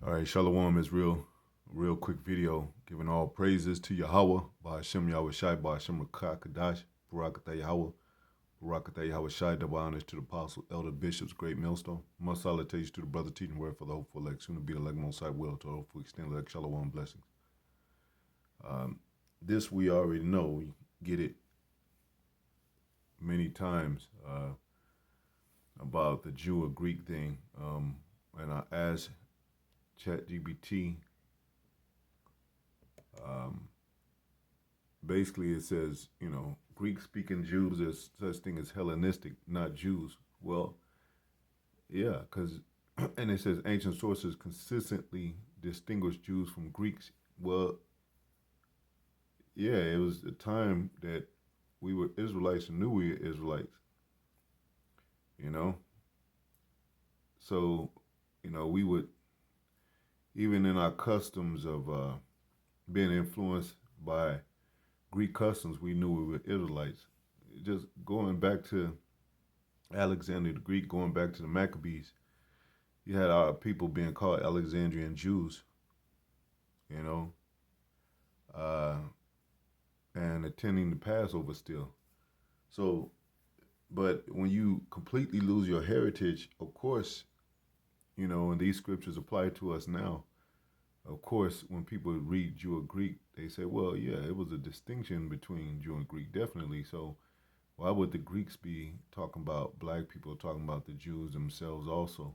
All right, Shalom is real quick video giving all praises to Yahweh, by Hashem Yahweh Shai, by Hashem Kadash, Barakatah Yahweh, Barakatah Yahweh Shai, double honors to the apostle, elder bishops, great millstone. Much salutations to the brother teaching word for the hopeful elect, soon to be elect, most high will, to the hopeful extend elect, Shalom blessings. This we already know, we get it many times about the Jew or Greek thing, and I asked ChatGPT. Basically, it says, Greek-speaking Jews, there's such thing as Hellenistic, not Jews. Well, yeah, because, and it says ancient sources consistently distinguish Jews from Greeks. Well, yeah, it was the time that we were Israelites and knew we were Israelites, So, we would, even in our customs of being influenced by Greek customs, we knew we were Israelites. Just going back to Alexander the Greek, going back to the Maccabees, you had our people being called Alexandrian Jews, and attending the Passover still. So, but when you completely lose your heritage, of course, and these scriptures apply to us now. Of course, when people read Jew or Greek, they say, well, yeah, it was a distinction between Jew and Greek, definitely. So why would the Greeks be talking about black people, talking about the Jews themselves also?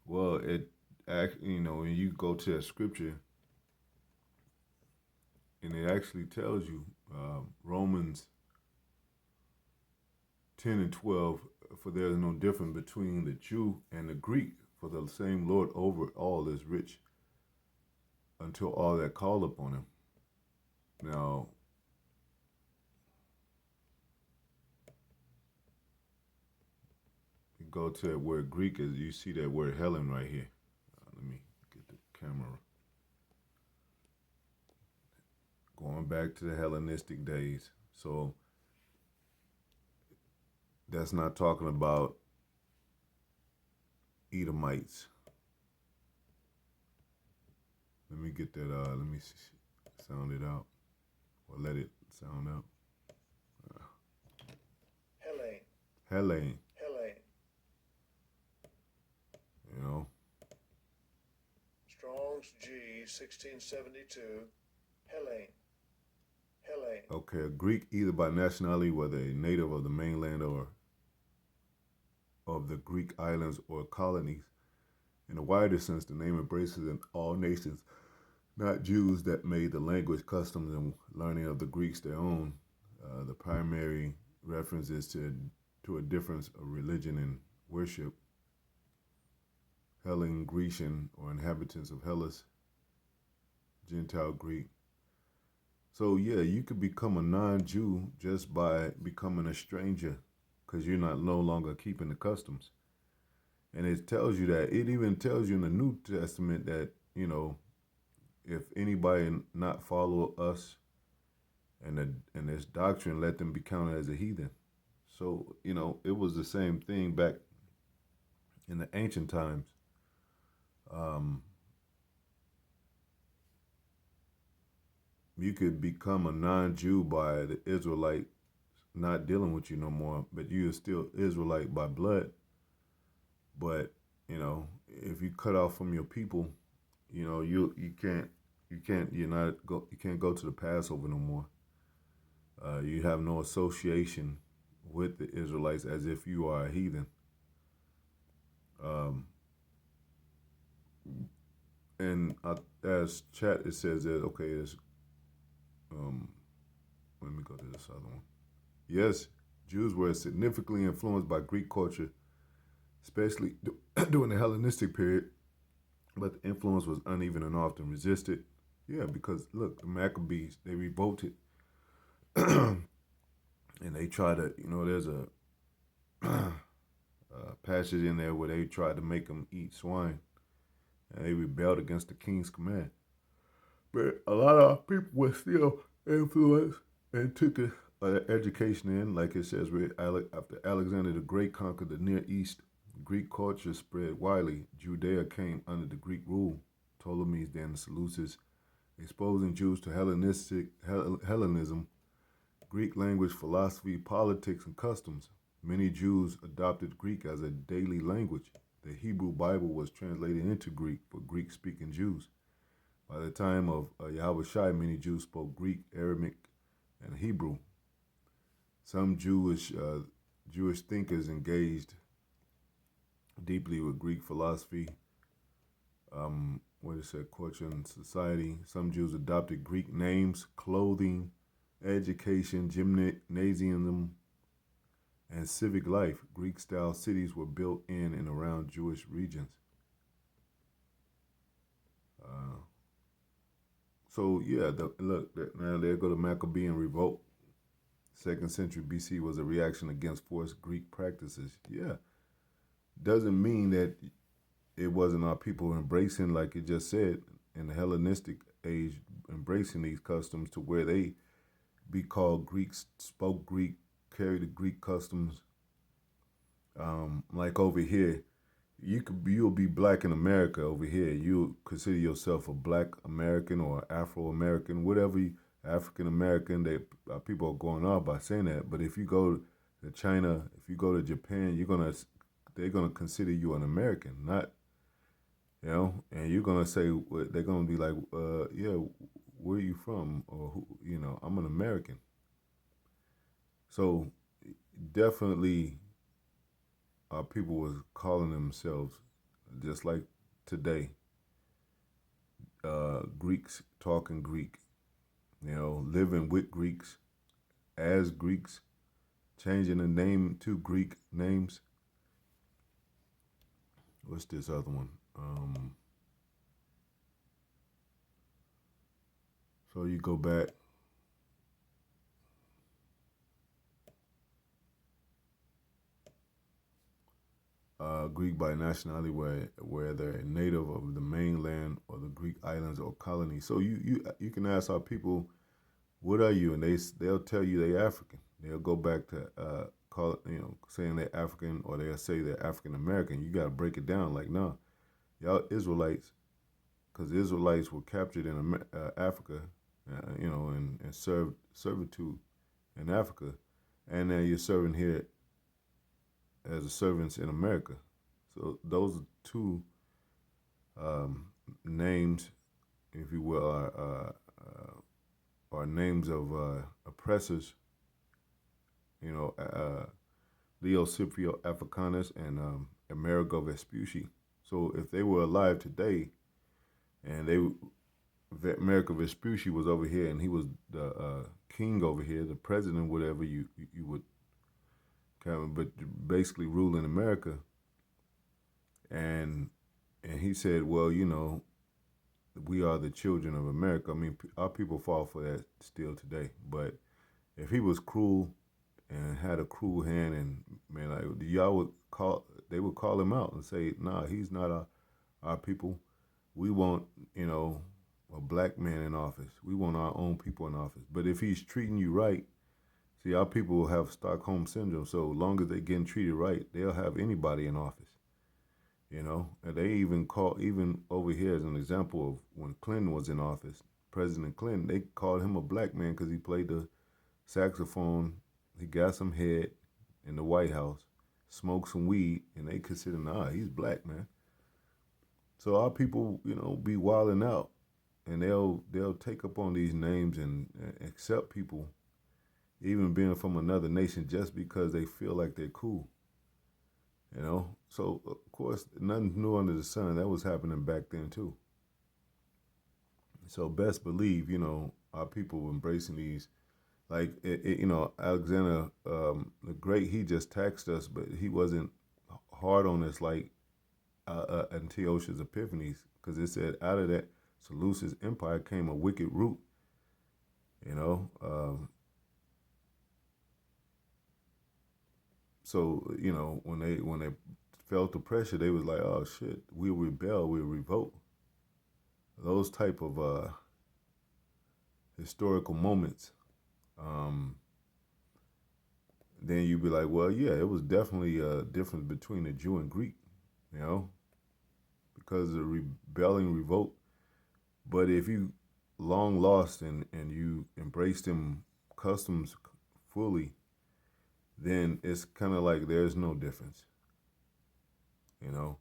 Well, when you go to that scripture, and it actually tells you, Romans 10 and 12, for there is no difference between the Jew and the Greek, for the same Lord over all is rich until all that call upon him. Now, you go to that word Greek, as you see that word Hellen right here. Let me get the camera. Going back to the Hellenistic days. So that's not talking about Edomites. Let me get that, let me sound it out, or let it sound out. Hellen. Hellen. Hellen. Strong's G, 1672. Hellen. Hellen. Okay, a Greek either by nationality, whether a native of the mainland or of the Greek islands or colonies. In a wider sense, the name embraces in all nations, not Jews that made the language, customs, and learning of the Greeks their own. The primary reference is to a difference of religion and worship. Hellen, Grecian, or inhabitants of Hellas, Gentile Greek. So yeah, you could become a non-Jew just by becoming a stranger, because you're no longer keeping the customs. And it tells you that. It even tells you in the New Testament that, if anybody not follow us and this doctrine, let them be counted as a heathen. So, it was the same thing back in the ancient times. You could become a non-Jew by the Israelite not dealing with you no more, but you're still Israelite by blood. But, if you cut off from your people, you can't go to the Passover no more. You have no association with the Israelites as if you are a heathen. And as chat, it says that, okay, let me go to this other one. Yes, Jews were significantly influenced by Greek culture, especially during the Hellenistic period, but the influence was uneven and often resisted. Yeah, because look, the Maccabees, they revolted. And they try to, there's a passage in there where they tried to make them eat swine, and they rebelled against the king's command. But a lot of people were still influenced and took an education in, like it says, after Alexander the Great conquered the Near East, Greek culture spread widely. Judea came under the Greek rule. Ptolemies, then the Seleucids, exposing Jews to Hellenism, Greek language, philosophy, politics, and customs. Many Jews adopted Greek as a daily language. The Hebrew Bible was translated into Greek for Greek-speaking Jews. By the time of Yahweh Shai, many Jews spoke Greek, Aramaic, and Hebrew. Some Jewish thinkers engaged deeply with Greek philosophy, what it said, culture and society. Some Jews adopted Greek names, clothing, education, gymnasium, and civic life. Greek-style cities were built in and around Jewish regions. Uh, so yeah, look, now there go the Maccabean revolt. 2nd century BC was a reaction against forced Greek practices. Yeah, doesn't mean that it wasn't our people embracing, like it just said, in the Hellenistic age, embracing these customs to where they be called Greeks, spoke Greek, carried the Greek customs. Like over here, you'll be black in America over here. You consider yourself a black American or Afro American, whatever, African American. People are going off by saying that. But if you go to China, if you go to Japan, they're gonna consider you an American, not, and you're gonna say, they're gonna be like, yeah, where are you from, or who, I'm an American. So definitely, our people was calling themselves, just like today, Greeks, talking Greek, living with Greeks, as Greeks, changing the name to Greek names. What's this other one? So you go back. Greek by nationality, where they're a native of the mainland or the Greek islands or colonies. So you can ask our people, what are you, and they'll tell you they're African. They'll go back to call saying they're African, or they'll say they're African American. You got to break it down. Like, no, y'all Israelites, because the Israelites were captured in Africa, and served servitude in Africa, and now you're serving here as servants in America. So those are two names, if you will, are names of oppressors. Leo Scipio Africanus and Amerigo Vespucci. So if they were alive today, and Amerigo Vespucci was over here, and he was the king over here, the president, whatever you would kind of, but basically ruling America, and he said, well, we are the children of America. I mean, our people fall for that still today. But if he was cruel and had a cruel hand, and man, like, they would call him out and say, nah, he's not our people. We want, a black man in office. We want our own people in office. But if he's treating you right, see, our people will have Stockholm syndrome. So long as they're getting treated right, they'll have anybody in office. And they even over here as an example of when Clinton was in office, President Clinton, they called him a black man because he played the saxophone. He got some head in the White House, smoked some weed, and they consider, nah, he's black, man. So our people, be wilding out, and they'll take up on these names and accept people, even being from another nation, just because they feel like they're cool. So of course, nothing new under the sun. That was happening back then too. So best believe, our people were embracing these, like Alexander the Great. He just taxed us, but he wasn't hard on us like Antiochus Epiphanes, because it said out of that Seleucid empire came a wicked root. You know, so when they felt the pressure, they was like, oh shit, we'll rebel, we'll revolt. Those type of historical moments then you'd be like, well, yeah, it was definitely a difference between a Jew and Greek, you know, because of the rebelling revolt. But if you long lost and you embrace them customs fully, then it's kind of like there's no difference, you know.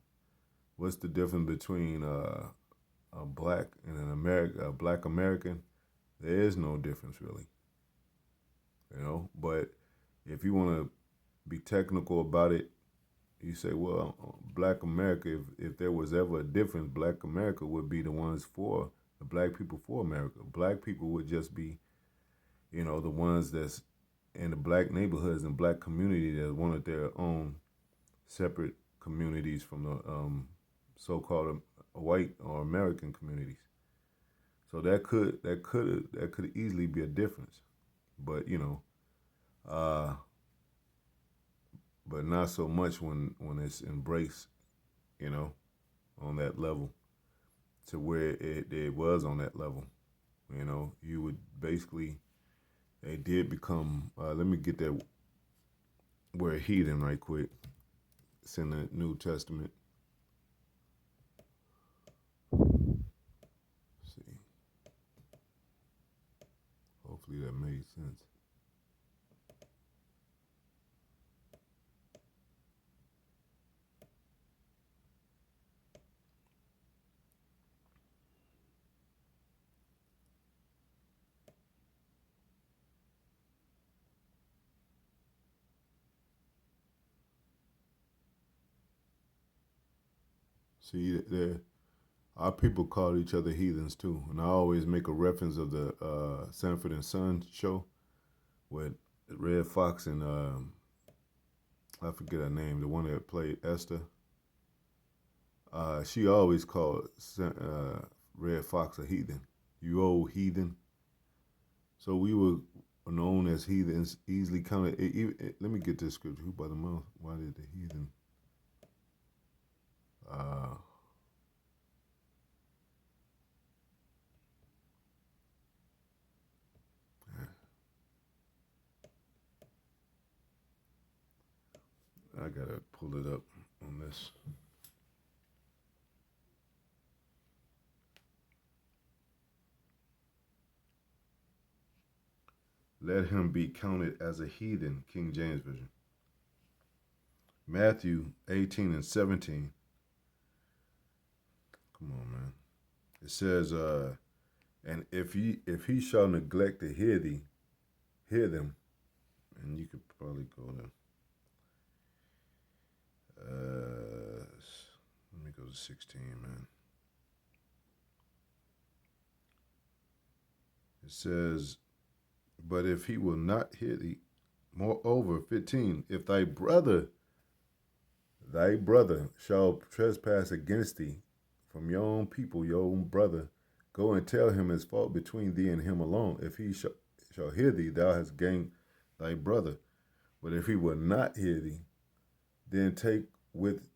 What's the difference between a black and a black American? There is no difference really, you know. But if you want to be technical about it, you say, well, Black America. If there was ever a difference, Black America would be the ones for the black people for America. Black people would just be, you know, the ones that's in the black neighborhoods and black community that wanted their own separate communities from the so-called white or American communities. So that could easily be a difference, but you know, uh, but not so much when it's embraced, you know, on that level to where it was on that level. You know, you would basically they did become. Let me get that word heathen right quick. It's in the New Testament. Let's see, hopefully that made sense. See, there our people call each other heathens too, and I always make a reference of the Sanford and Son show with Red Fox and I forget her name, the one that played Esther. She always called Red Fox a heathen. You old heathen. So we were known as heathens, easily counted. Let me get this scripture. Who by the mouth? Why did the heathen? Uh, I gotta pull it up on this. Let him be counted as a heathen, King James Version. Matthew 18 and 17. Come on, man. It says, and if he shall neglect to hear them, and you could probably go to let me go to 16, man. It says, but if he will not hear thee, moreover, 15, if thy brother shall trespass against thee from your own people, your own brother, go and tell him his fault between thee and him alone. If he shall hear thee, thou hast gained thy brother. But if he will not hear thee, then take with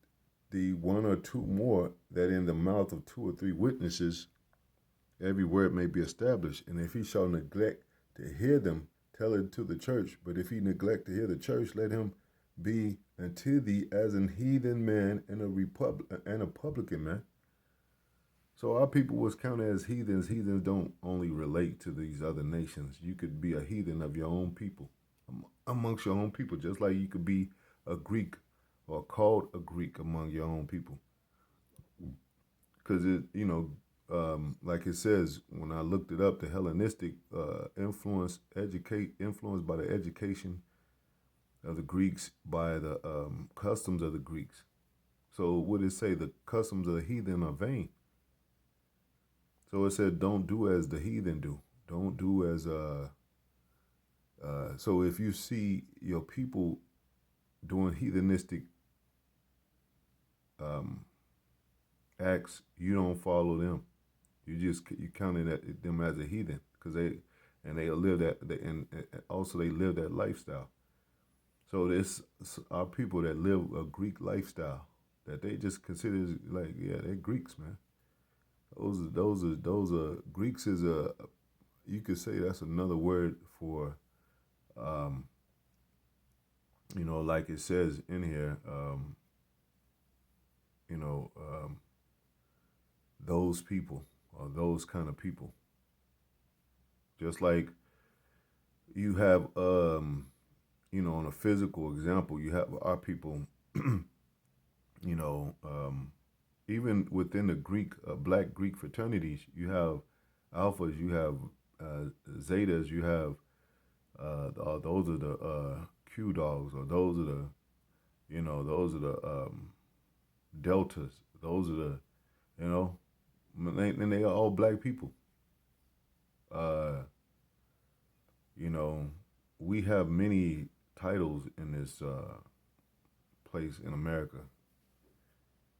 thee one or two more, that in the mouth of two or three witnesses every word may be established. And if he shall neglect to hear them, tell it to the church. But if he neglect to hear the church, let him be unto thee as an heathen man and a publican man. So our people was counted as heathens. Heathens don't only relate to these other nations. You could be a heathen of your own people, amongst your own people, just like you could be a Greek or called a Greek among your own people. Because like it says when I looked it up, the Hellenistic influenced by the education of the Greeks, by the customs of the Greeks. So what it say? The customs of the heathen are vain. So it said, don't do as the heathen do. Don't do as so if you see your people doing heathenistic um, acts, you don't follow them. You counting them as a heathen because they live and also they live that lifestyle. So this are people that live a Greek lifestyle that they just consider like, yeah, they're Greeks, man. Those are Greeks is a, you could say that's another word for like it says in here, you know, those people or those kind of people. Just like you have, on a physical example, you have our people, you know, even within the Greek, black Greek fraternities, you have alphas, you have zetas, you have those are the Q dogs, or those are the deltas, those are the, you know, and they are all black people. Uh, you know, we have many titles in this place in America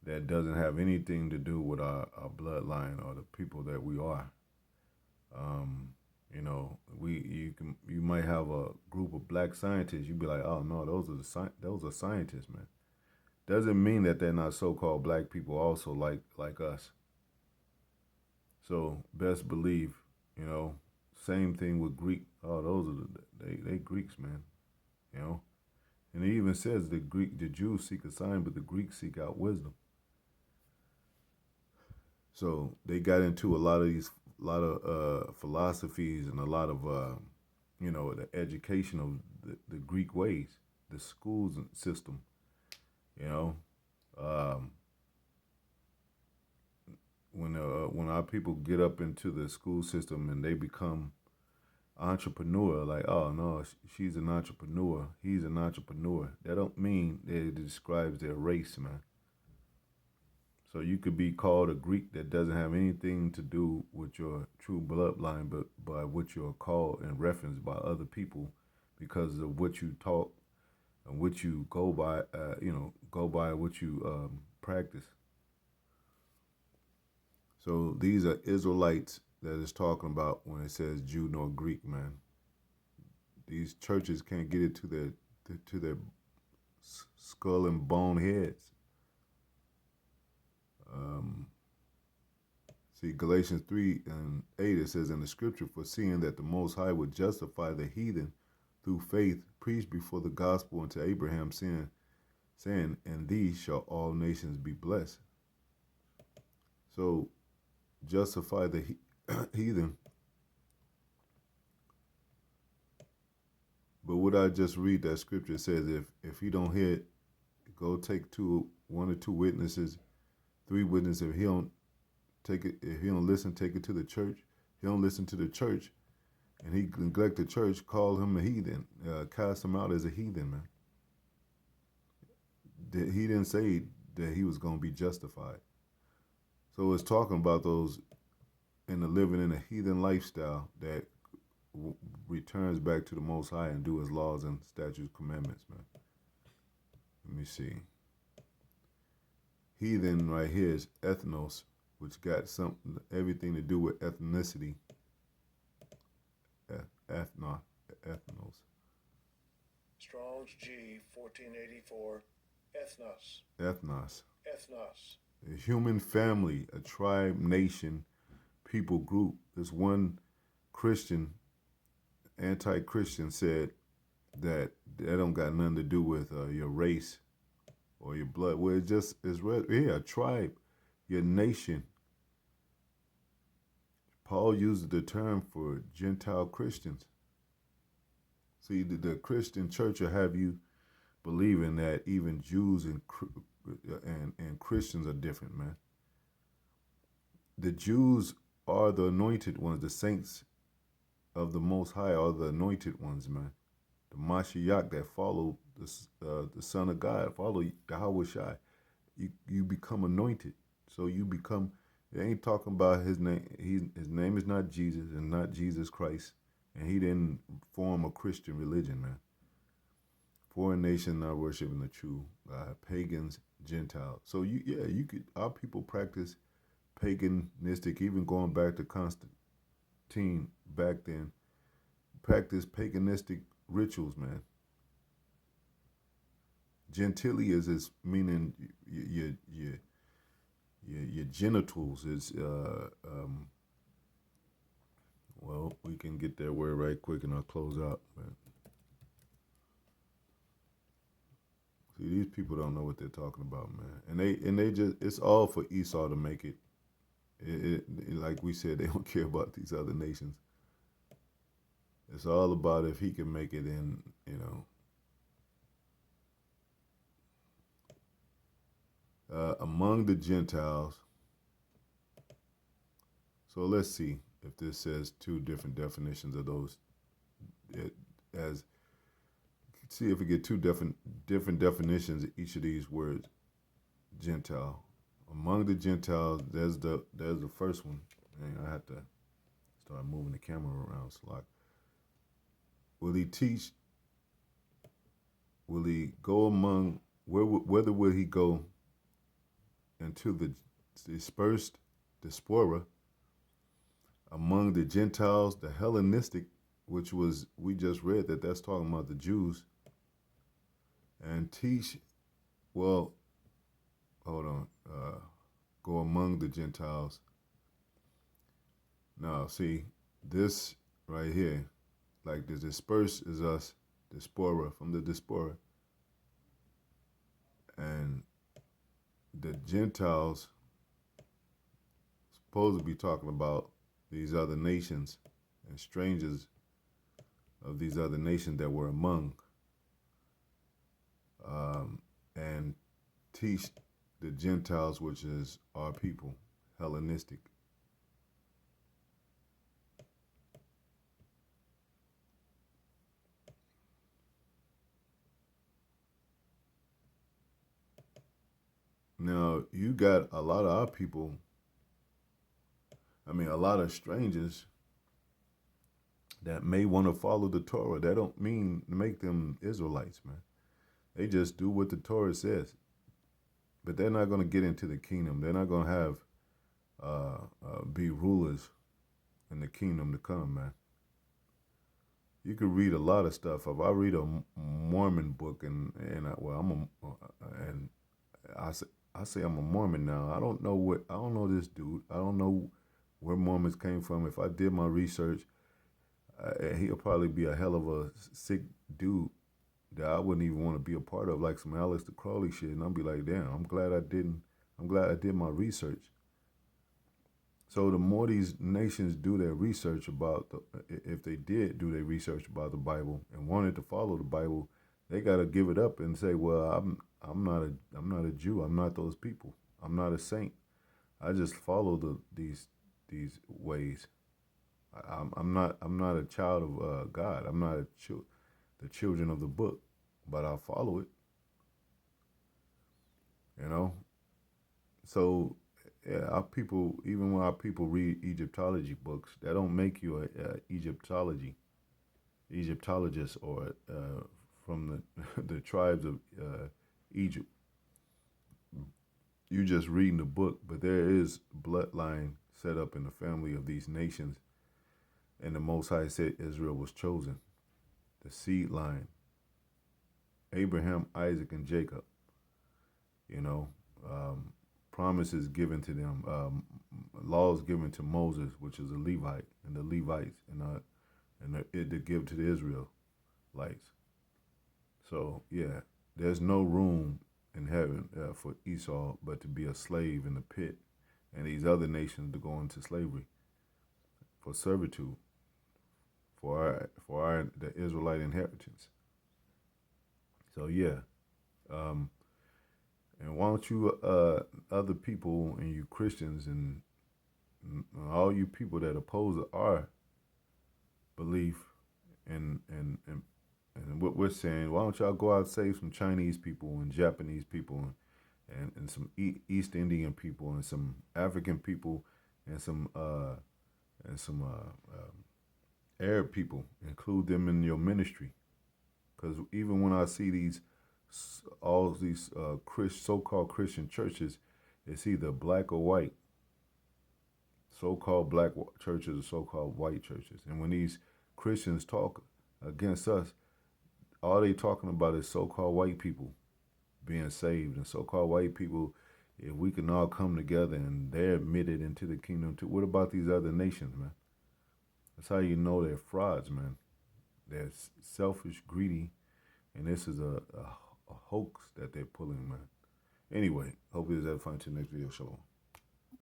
that doesn't have anything to do with our bloodline or the people that we are. Um, you might have a group of black scientists. You'd be like, oh no, those are scientists, man. Doesn't mean that they're not so-called black people also like us. So best believe, you know, same thing with Greek. Oh, those are they Greeks, man. You know, and it even says the Jews seek a sign, but the Greeks seek out wisdom. So they got into a lot of philosophies and a lot of the education of the Greek ways, the schools system. You know, um, when our people get up into the school system and they become entrepreneur, like, oh no, she's an entrepreneur, he's an entrepreneur. That don't mean that it describes their race, man. So you could be called a Greek that doesn't have anything to do with your true bloodline, but by what you're called and referenced by other people because of what you talk and what you go by. Go by what you practice. So these are Israelites that it's talking about when it says Jew nor Greek, man. These churches can't get it to their skull and bone heads. Um, See, Galatians 3 and 8, it says in the scripture, for seeing that the Most High would justify the heathen through faith, preached before the gospel unto Abraham, saying, in these shall all nations be blessed. So, justify the heathen. But what I just read, that scripture says, if he don't hear it, go take one or two witnesses, three witnesses. If he don't take it, if he don't listen, take it to the church. He don't listen to the church, and he neglect the church, call him a heathen, cast him out as a heathen, man. He didn't say that he was going to be justified. So it's talking about those in the living in a heathen lifestyle that returns back to the Most High and do his laws and statutes, commandments, man. Let me see. Heathen right here is ethnos, which got everything to do with ethnicity. Ethnos. Strong's G 1484. Ethnos. Ethnos. Ethnos. A human family, a tribe, nation, people group. This one Christian, anti-Christian, said that don't got nothing to do with your race or your blood. Well, it just is a tribe, your nation. Paul uses the term for Gentile Christians. See, the Christian church will have you believing that even Jews and Christians are different, man. The Jews are the anointed ones, the saints of the Most High are the anointed ones, man. The Mashiach that follow the Son of God, follow Yahweh Shai. You become anointed. So you become, it ain't talking about his name. His name is not Jesus and not Jesus Christ. And he didn't form a Christian religion, man. Foreign nations not worshiping the true God. Pagans, Gentiles. So our people practice paganistic, even going back to Constantine back then, practice paganistic rituals, man. Gentilius is meaning your genitals is well, we can get that word right quick and I'll close out. Man. See, these people don't know what they're talking about, man. And they just it's all for Esau to make it. Like we said, they don't care about these other nations. It's all about if he can make it in, among the Gentiles. So let's see if this says two different definitions of those. It, as see if we get two different definitions of each of these words. Gentile. Among the Gentiles, there's the first one. And I have to start moving the camera around. Slack. Will he teach? Will he go among? Whether will he go into the dispersed diaspora among the Gentiles, the Hellenistic, which was we just read that's talking about the Jews, and teach. Well, hold on. Go among the Gentiles. Now, see this right here, like the dispersed is us, diaspora from the diaspora, and the Gentiles supposed to be talking about these other nations and strangers of these other nations that were among, and teach the Gentiles, which is our people, Hellenistic. Now, you got a lot of our people, a lot of strangers that may want to follow the Torah. That don't mean to make them Israelites, man. They just do what the Torah says. But they're not going to get into the kingdom. They're not going to have be rulers in the kingdom to come, man. You could read a lot of stuff. If I read a Mormon book, and I say I'm a Mormon now. I don't know this dude. I don't know where Mormons came from. If I did my research, he'll probably be a hell of a sick dude that I wouldn't even want to be a part of, like some Aleister Crowley shit. And I'll be like, damn, I'm glad I did my research. So the more these nations do their research about if they did do their research about the Bible and wanted to follow the Bible, they got to give it up and say, well, I'm not a Jew. I'm not those people. I'm not a saint. I just follow these ways. I'm not a child of God. I'm not the children of the book, but I follow it. So yeah, our people, even when our people read Egyptology books, that don't make you a Egyptologist or from the tribes of Egypt. You just reading the book, but there is bloodline set up in the family of these nations, and the Most High said Israel was chosen, the seed line, Abraham, Isaac, and Jacob. Promises given to them, laws given to Moses, which is a Levite, and the Levites, and it to give to the Israelites. So yeah, there's no room in heaven for Esau but to be a slave in the pit, and these other nations to go into slavery for servitude for the Israelite inheritance. So yeah, and why don't you other people and you Christians and all you people that oppose our belief and what we're saying, why don't y'all go out and save some Chinese people and Japanese people and some East Indian people and some African people and some Arab people, include them in your ministry. Because even when I see all these so-called Christian churches, it's either black or white. So-called black churches or so-called white churches. And when these Christians talk against us, all they talking about is so-called white people being saved, and so-called white people, if we can all come together and they're admitted into the kingdom too. What about these other nations, man? That's how you know they're frauds, man. They're selfish, greedy, and this is a hoax that they're pulling, man. Anyway, hope you guys have fun. Till next video. Shalom.